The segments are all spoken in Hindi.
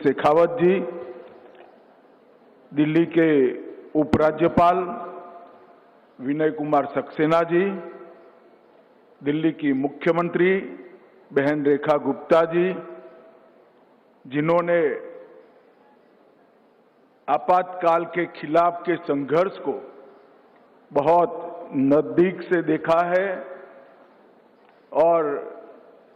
शेखावत जी, दिल्ली के उपराज्यपाल विनय कुमार सक्सेना जी, दिल्ली की मुख्यमंत्री बहन रेखा गुप्ता जी, जिन्होंने आपातकाल के खिलाफ के संघर्ष को बहुत नजदीक से देखा है और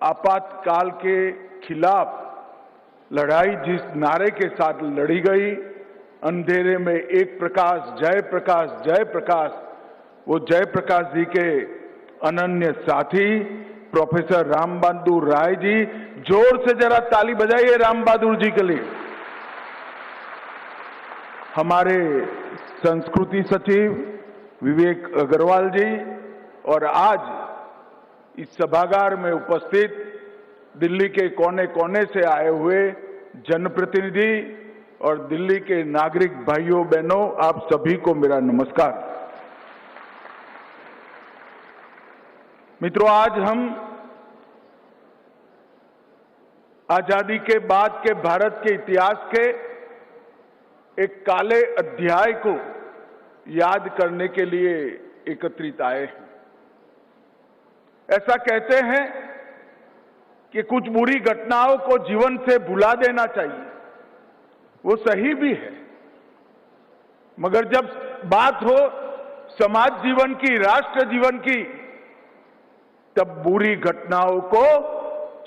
आपातकाल के खिलाफ लड़ाई जिस नारे के साथ लड़ी गई, अंधेरे में एक प्रकाश, जय प्रकाश, जय प्रकाश, वो जयप्रकाश जी के अनन्य साथी प्रोफेसर राम बहादुर राय जी, जोर से जरा ताली बजाइए राम बहादुर जी के लिए। हमारे संस्कृति सचिव विवेक अग्रवाल जी और आज इस सभागार में उपस्थित दिल्ली के कोने कोने से आए हुए जनप्रतिनिधि और दिल्ली के नागरिक भाइयों बहनों, आप सभी को मेरा नमस्कार। मित्रों, आज हम आजादी के बाद के भारत के इतिहास के एक काले अध्याय को याद करने के लिए एकत्रित आए हैं। ऐसा कहते हैं कि कुछ बुरी घटनाओं को जीवन से भुला देना चाहिए, वो सही भी है, मगर जब बात हो समाज जीवन की, राष्ट्र जीवन की, तब बुरी घटनाओं को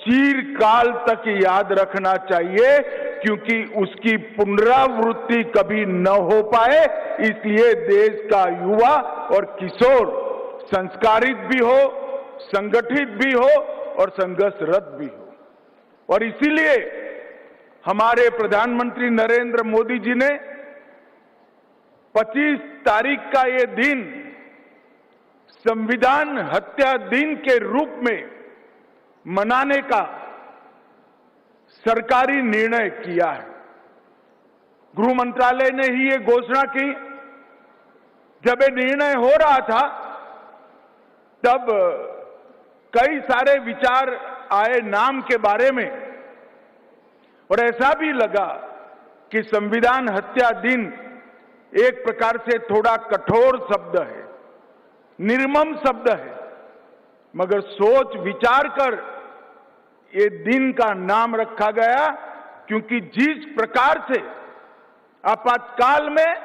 चिरकाल तक याद रखना चाहिए, क्योंकि उसकी पुनरावृत्ति कभी न हो पाए। इसलिए देश का युवा और किशोर संस्कारित भी हो, संगठित भी हो और संघर्षरत भी हो। और इसीलिए हमारे प्रधानमंत्री नरेंद्र मोदी जी ने 25 तारीख का ये दिन संविधान हत्या दिन के रूप में मनाने का सरकारी निर्णय किया है। गृह मंत्रालय ने ही ये घोषणा की। जब ये निर्णय हो रहा था तब कई सारे विचार आए नाम के बारे में, और ऐसा भी लगा कि संविधान हत्या दिन एक प्रकार से थोड़ा कठोर शब्द है, निर्मम शब्द है, मगर सोच विचार कर ये दिन का नाम रखा गया, क्योंकि जिस प्रकार से आपातकाल में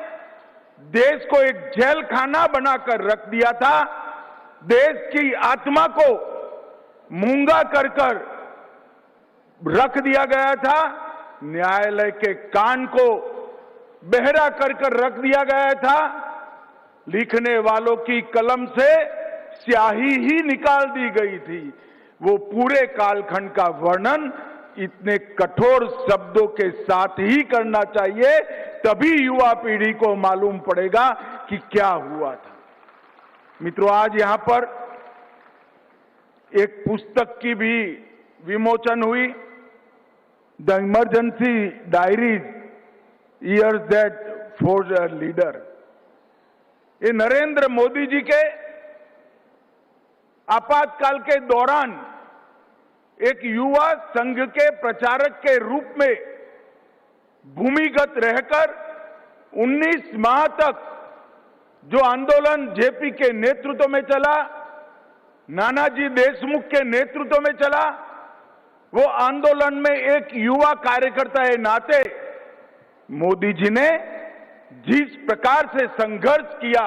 देश को एक जेल खाना बनाकर रख दिया था, देश की आत्मा को मूंगा कर रख दिया गया था, न्यायालय के कान को बहरा कर रख दिया गया था, लिखने वालों की कलम से स्याही ही निकाल दी गई थी, वो पूरे कालखंड का वर्णन इतने कठोर शब्दों के साथ ही करना चाहिए, तभी युवा पीढ़ी को मालूम पड़ेगा कि क्या हुआ था। मित्रों, आज यहां पर एक पुस्तक की भी विमोचन हुई, the emergency diaries, years that forge a leader. ये नरेंद्र मोदी जी के आपातकाल के दौरान एक युवा संघ के प्रचारक के रूप में भूमिगत रहकर 19 माह तक जो आंदोलन जेपी के नेतृत्व में चला, नानाजी देशमुख के नेतृत्व में चला, वो आंदोलन में एक युवा कार्यकर्ता के नाते मोदी जी ने जिस प्रकार से संघर्ष किया,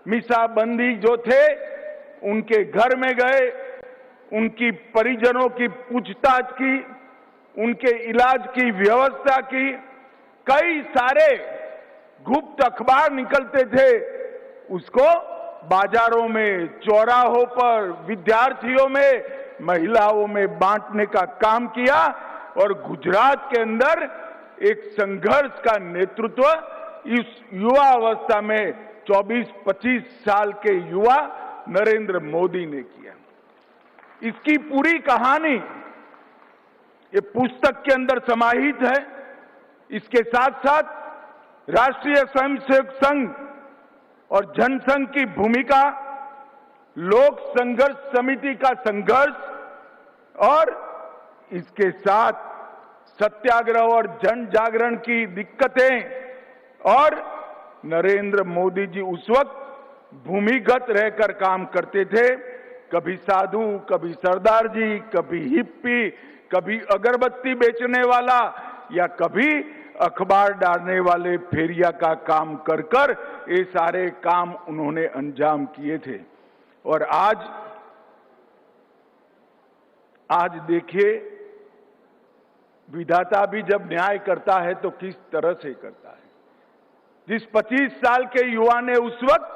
मीसाबंदी जो थे उनके घर में गए, उनकी परिजनों की पूछताछ की, उनके इलाज की व्यवस्था की, कई सारे गुप्त अखबार निकलते थे, उसको बाजारों में, चौराहों पर, विद्यार्थियों में, महिलाओं में बांटने का काम किया, और गुजरात के अंदर एक संघर्ष का नेतृत्व इस युवा अवस्था में 24-25 साल के युवा नरेंद्र मोदी ने किया। इसकी पूरी कहानी ये पुस्तक के अंदर समाहित है। इसके साथ साथ राष्ट्रीय स्वयंसेवक संघ और जनसंघ की भूमिका, लोक संघर्ष समिति का संघर्ष, और इसके साथ सत्याग्रह और जन जागरण की दिक्कतें, और नरेंद्र मोदी जी उस वक्त भूमिगत रहकर काम करते थे। कभी साधु, कभी सरदार जी, कभी हिप्पी, कभी अगरबत्ती बेचने वाला, या कभी अखबार डालने वाले फेरिया का काम कर कर ये सारे काम उन्होंने अंजाम किए थे। और आज देखिए, विधाता भी जब न्याय करता है तो किस तरह से करता है। जिस 25 साल के युवा ने उस वक्त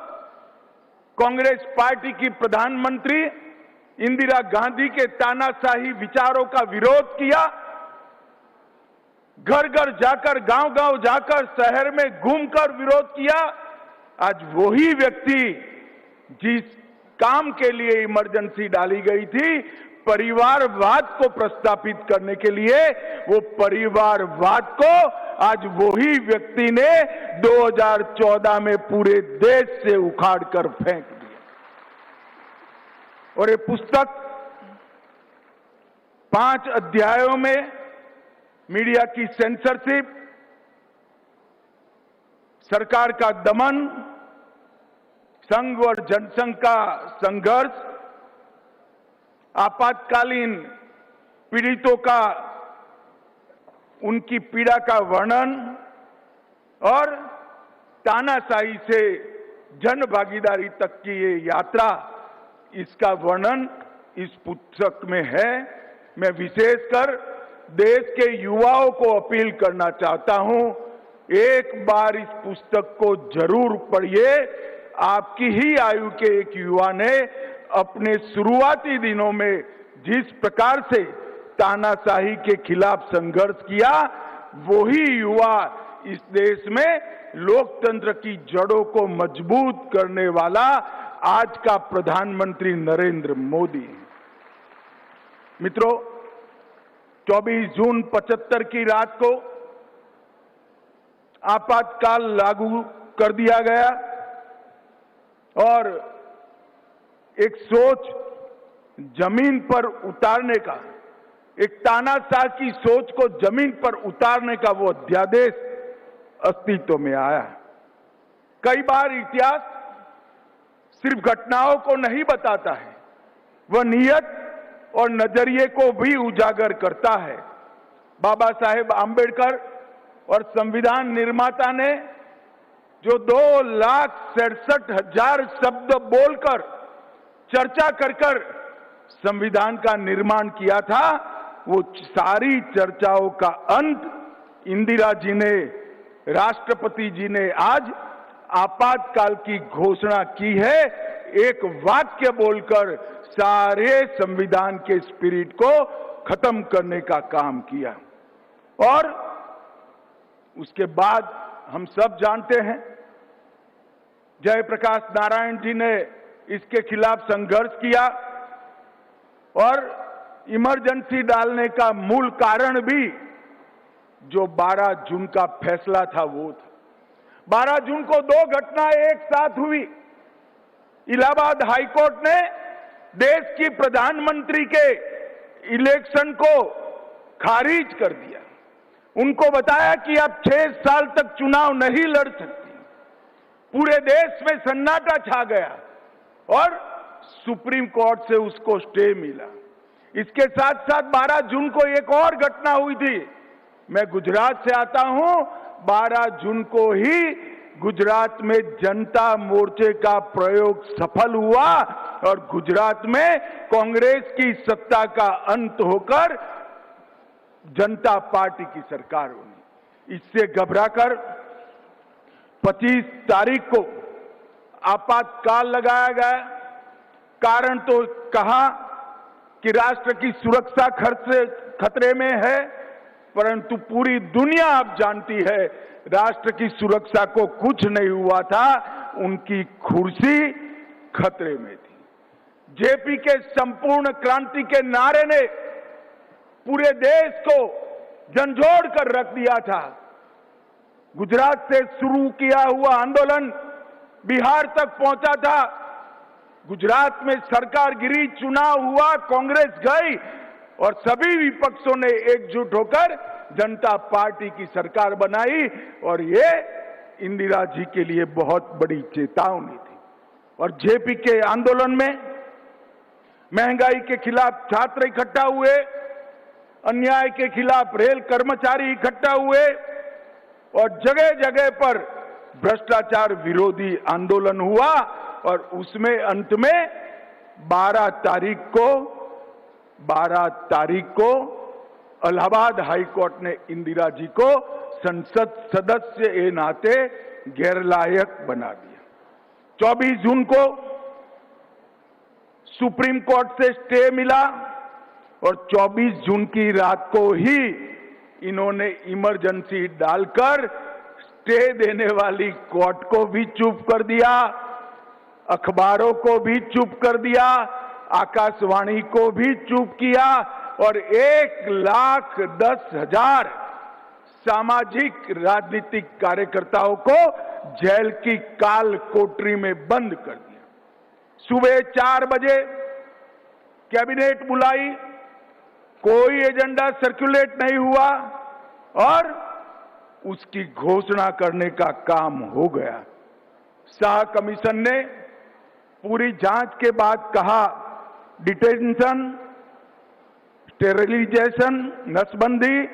कांग्रेस पार्टी की प्रधानमंत्री इंदिरा गांधी के तानाशाही विचारों का विरोध किया, घर घर जाकर, गांव गांव जाकर, शहर में घूमकर विरोध किया, आज वही व्यक्ति जिस काम के लिए इमरजेंसी डाली गई थी, परिवारवाद को प्रस्तावित करने के लिए, वो परिवारवाद को आज वही व्यक्ति ने 2014 में पूरे देश से उखाड़ कर फेंक दिया। और ये पुस्तक 5 अध्यायों में मीडिया की सेंसरशिप, सरकार का दमन, संघ और जनसंघ का संघर्ष, आपातकालीन पीड़ितों का, उनकी पीड़ा का वर्णन, और तानाशाही से जन भागीदारी तक की ये यात्रा, इसका वर्णन इस पुस्तक में है। मैं विशेषकर देश के युवाओं को अपील करना चाहता हूं, एक बार इस पुस्तक को जरूर पढ़िए। आपकी ही आयु के एक युवा ने अपने शुरुआती दिनों में जिस प्रकार से तानाशाही के खिलाफ संघर्ष किया, वही युवा इस देश में लोकतंत्र की जड़ों को मजबूत करने वाला आज का प्रधानमंत्री नरेंद्र मोदी है। मित्रों, 24 जून 75 की रात को आपातकाल लागू कर दिया गया और एक सोच जमीन पर उतारने का, एक तानाशाह की सोच को जमीन पर उतारने का वो अध्यादेश अस्तित्व में आया। कई बार इतिहास सिर्फ घटनाओं को नहीं बताता है, वह नीयत और नजरिए को भी उजागर करता है। बाबा साहेब आंबेडकर और संविधान निर्माता ने जो 2,67,000 शब्द बोलकर, चर्चा कर संविधान का निर्माण किया था, वो सारी चर्चाओं का अंत इंदिरा जी ने, राष्ट्रपति जी ने आज आपातकाल की घोषणा की है। एक वाक्य बोलकर सारे संविधान के स्पिरिट को खत्म करने का काम किया। और उसके बाद हम सब जानते हैं, जयप्रकाश नारायण जी ने इसके खिलाफ संघर्ष किया और इमरजेंसी डालने का मूल कारण भी जो 12 जून का फैसला था वो था। 12 जून को 2 घटनाएं एक साथ हुई। इलाहाबाद हाईकोर्ट ने देश की प्रधानमंत्री के इलेक्शन को खारिज कर दिया। उनको बताया कि आप 6 साल तक चुनाव नहीं लड़ सकती। पूरे देश में सन्नाटा छा गया और सुप्रीम कोर्ट से उसको स्टे मिला। इसके साथ साथ 12 जून को एक और घटना हुई थी। मैं गुजरात से आता हूं। 12 जून को ही गुजरात में जनता मोर्चे का प्रयोग सफल हुआ और गुजरात में कांग्रेस की सत्ता का अंत होकर जनता पार्टी की सरकार बनी। इससे घबराकर 25 तारीख को आपातकाल लगाया गया। कारण तो कहा कि राष्ट्र की सुरक्षा खतरे में है, परंतु पूरी दुनिया अब जानती है राष्ट्र की सुरक्षा को कुछ नहीं हुआ था, उनकी कुर्सी खतरे में थी। जेपी के संपूर्ण क्रांति के नारे ने पूरे देश को झंझोड़ कर रख दिया था। गुजरात से शुरू किया हुआ आंदोलन बिहार तक पहुंचा था। गुजरात में सरकार गिरी, चुनाव हुआ, कांग्रेस गई और सभी विपक्षों ने एकजुट होकर जनता पार्टी की सरकार बनाई और ये इंदिरा जी के लिए बहुत बड़ी चेतावनी थी। और जेपी के आंदोलन में महंगाई के खिलाफ छात्र इकट्ठा हुए, अन्याय के खिलाफ रेल कर्मचारी इकट्ठा हुए और जगह जगह पर भ्रष्टाचार विरोधी आंदोलन हुआ और उसमें अंत में 12 तारीख को इलाहाबाद हाई कोर्ट ने इंदिरा जी को संसद सदस्य के नाते गैरलायक बना दिया। 24 जून को सुप्रीम कोर्ट से स्टे मिला और 24 जून की रात को ही इन्होंने इमरजेंसी डालकर स्टे देने वाली कोर्ट को भी चुप कर दिया, अखबारों को भी चुप कर दिया, आकाशवाणी को भी चुप किया और 1,10,000 सामाजिक राजनीतिक कार्यकर्ताओं को जेल की काल कोठरी में बंद कर दिया। सुबह 4 बजे कैबिनेट बुलाई, कोई एजेंडा सर्कुलेट नहीं हुआ और उसकी घोषणा करने का काम हो गया। शाह कमीशन ने पूरी जांच के बाद कहा डिटेंशन, स्टेरिलाइजेशन, नसबंदी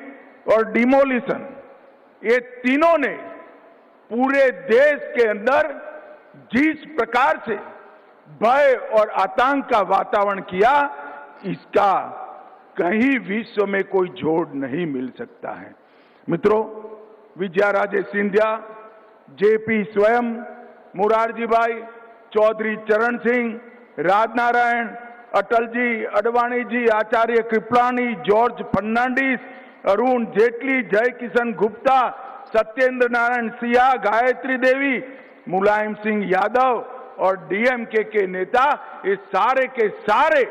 और डिमोलिशन, ये तीनों ने पूरे देश के अंदर जिस प्रकार से भय और आतंक का वातावरण किया, इसका कहीं विश्व में कोई जोड़ नहीं मिल सकता है। मित्रों, विजया राजे सिंधिया, जेपी स्वयं, मुरारजी भाई, चौधरी चरण सिंह, राजनारायण, अटल जी, अडवाणी जी, आचार्य कृपलानी, जॉर्ज फर्नांडिस, अरुण जेटली, जय किशन गुप्ता, सत्येंद्र नारायण सिंह, गायत्री देवी, मुलायम सिंह यादव और डीएमके के नेता, ये सारे के सारे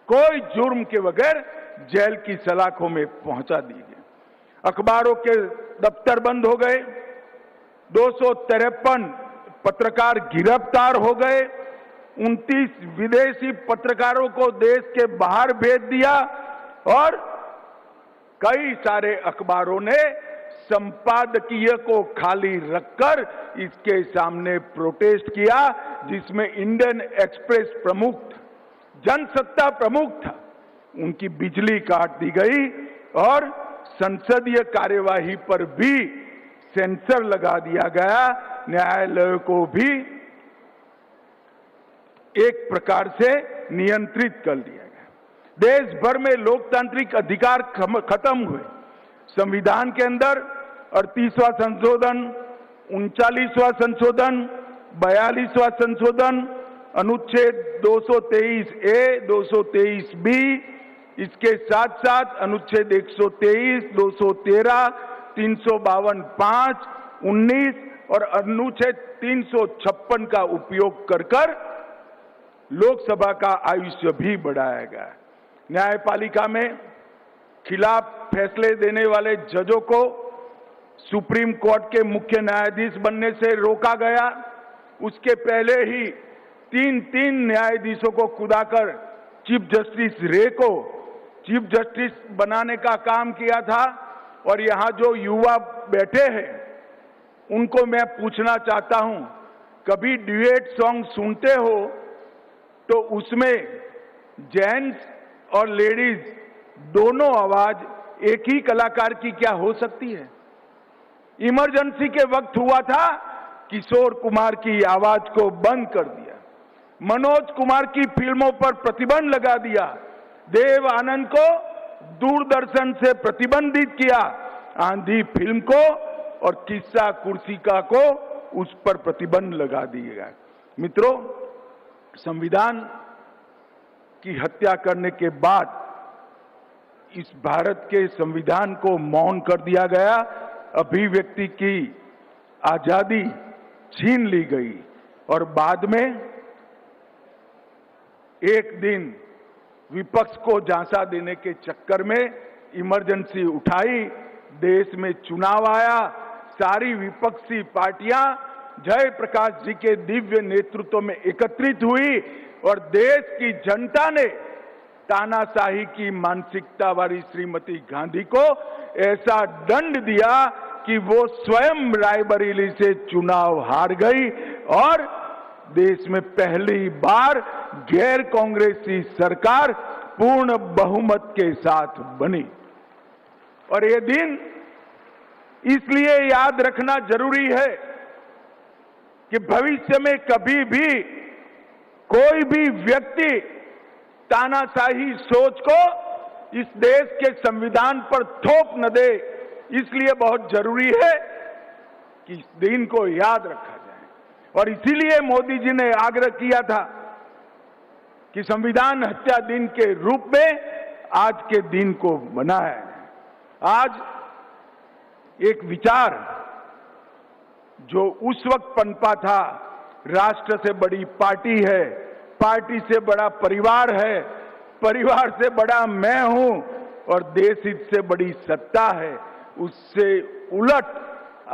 कोई जुर्म के बगैर जेल की सलाखों में पहुंचा दिए गए। अखबारों के दफ्तर बंद हो गए, 253 पत्रकार गिरफ्तार हो गए, 29 विदेशी पत्रकारों को देश के बाहर भेज दिया और कई सारे अखबारों ने संपादकीय को खाली रखकर इसके सामने प्रोटेस्ट किया, जिसमें इंडियन एक्सप्रेस प्रमुख था, जनसत्ता प्रमुख था, उनकी बिजली काट दी गई और संसदीय कार्यवाही पर भी सेंसर लगा दिया गया। न्यायालय को भी एक प्रकार से नियंत्रित कर दिया गया। देश भर में लोकतांत्रिक अधिकार खत्म हुए। संविधान के अंदर 38वां संशोधन, 39वां संशोधन, 42वां संशोधन, अनुच्छेद 223A, 223B, इसके साथ साथ अनुच्छेद 123, 213, 352(5), 19 और अनुच्छेद 356 का उपयोग कर लोकसभा का आयुष्य भी बढ़ाया गया। न्यायपालिका में खिलाफ फैसले देने वाले जजों को सुप्रीम कोर्ट के मुख्य न्यायाधीश बनने से रोका गया। उसके पहले ही 3 न्यायाधीशों को खुदाकर चीफ जस्टिस रे को चीफ जस्टिस बनाने का काम किया था। और यहां जो युवा बैठे हैं उनको मैं पूछना चाहता हूं, कभी ड्यूएट सॉन्ग सुनते हो तो उसमें जेंट्स और लेडीज दोनों आवाज एक ही कलाकार की क्या हो सकती है? इमरजेंसी के वक्त हुआ था, किशोर कुमार की आवाज को बंद कर दिया, मनोज कुमार की फिल्मों पर प्रतिबंध लगा दिया, देव आनंद को दूरदर्शन से प्रतिबंधित किया, आंधी फिल्म को और किस्सा कुर्सिका को उस पर प्रतिबंध लगा दिया गया। मित्रों, संविधान की हत्या करने के बाद इस भारत के संविधान को मौन कर दिया गया, अभिव्यक्ति की आजादी छीन ली गई और बाद में एक दिन विपक्ष को झांसा देने के चक्कर में इमरजेंसी उठाई, देश में चुनाव आया, सारी विपक्षी पार्टियां जयप्रकाश जी के दिव्य नेतृत्व में एकत्रित हुई और देश की जनता ने तानाशाही की मानसिकता वाली श्रीमती गांधी को ऐसा दंड दिया कि वो स्वयं रायबरेली से चुनाव हार गई और देश में पहली बार गैर कांग्रेसी सरकार पूर्ण बहुमत के साथ बनी। और ये दिन इसलिए याद रखना जरूरी है कि भविष्य में कभी भी कोई भी व्यक्ति तानाशाही सोच को इस देश के संविधान पर थोप न दे। इसलिए बहुत जरूरी है कि इस दिन को याद रखा जाए। और इसीलिए मोदी जी ने आग्रह किया था कि संविधान हत्या दिन के रूप में आज के दिन को मनाया है। आज एक विचार जो उस वक्त पनपा था, राष्ट्र से बड़ी पार्टी है, पार्टी से बड़ा परिवार है, परिवार से बड़ा मैं हूं और देश हित से बड़ी सत्ता है, उससे उलट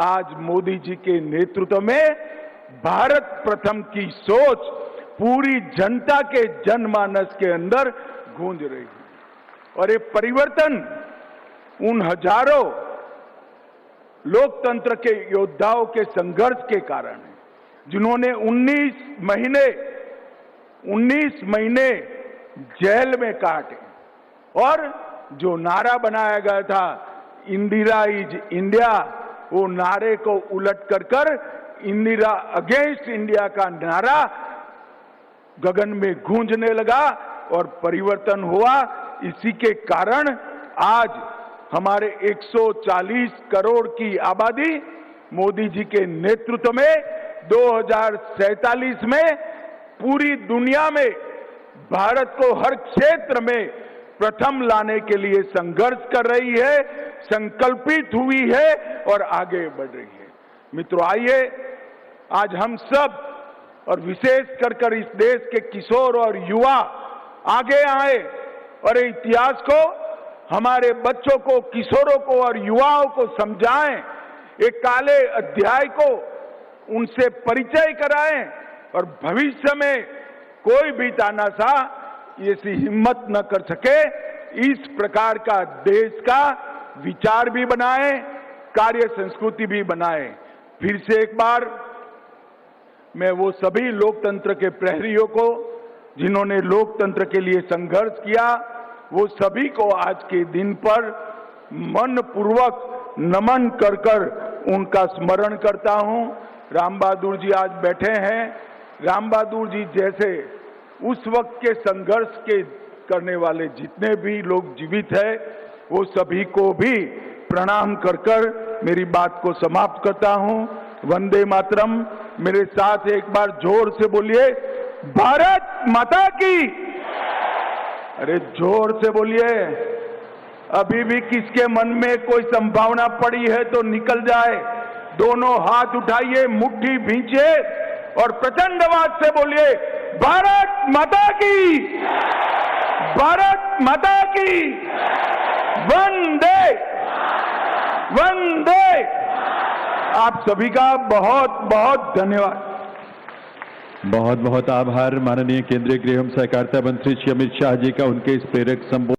आज मोदी जी के नेतृत्व में भारत प्रथम की सोच पूरी जनता के जनमानस के अंदर गूंज रही है। और ये परिवर्तन उन हजारों लोकतंत्र के योद्धाओं के संघर्ष के कारण है, जिन्होंने 19 महीने जेल में काटे और जो नारा बनाया गया था इंदिरा इज इंडिया, वो नारे को उलट कर इंदिरा अगेंस्ट इंडिया का नारा गगन में गूंजने लगा और परिवर्तन हुआ। इसी के कारण आज हमारे 140 करोड़ की आबादी मोदी जी के नेतृत्व में 2047 में पूरी दुनिया में भारत को हर क्षेत्र में प्रथम लाने के लिए संघर्ष कर रही है, संकल्पित हुई है और आगे बढ़ रही है। मित्रों, आइए आज हम सब और विशेष कर इस देश के किशोर और युवा आगे आए और इतिहास को, हमारे बच्चों को, किशोरों को और युवाओं को समझाएं, एक काले अध्याय को उनसे परिचय कराएं और भविष्य में कोई भी तानाशाह ऐसी हिम्मत न कर सके। इस प्रकार का देश का विचार भी बनाएं, कार्य संस्कृति भी बनाएं। फिर से एक बार मैं वो सभी लोकतंत्र के प्रहरियों को जिन्होंने लोकतंत्र के लिए संघर्ष किया, वो सभी को आज के दिन पर मन पूर्वक नमन कर उनका स्मरण करता हूं। राम बहादुर जी आज बैठे हैं। राम बहादुर जी जैसे उस वक्त के संघर्ष के करने वाले जितने भी लोग जीवित हैं, वो सभी को भी प्रणाम कर मेरी बात को समाप्त करता हूं। वंदे मातरम। मेरे साथ एक बार जोर से बोलिए, भारत माता की। अरे जोर से बोलिए। अभी भी किसके मन में कोई संभावना पड़ी है तो निकल जाए। दोनों हाथ उठाइए, मुट्ठी भींचिए और प्रचंड आवाज से बोलिए, भारत माता की, भारत माता की। वंदे वंदे। आप सभी का बहुत बहुत धन्यवाद। बहुत बहुत आभार माननीय केंद्रीय गृह एवं सहकारिता मंत्री श्री अमित शाह जी का उनके इस प्रेरक संबोधन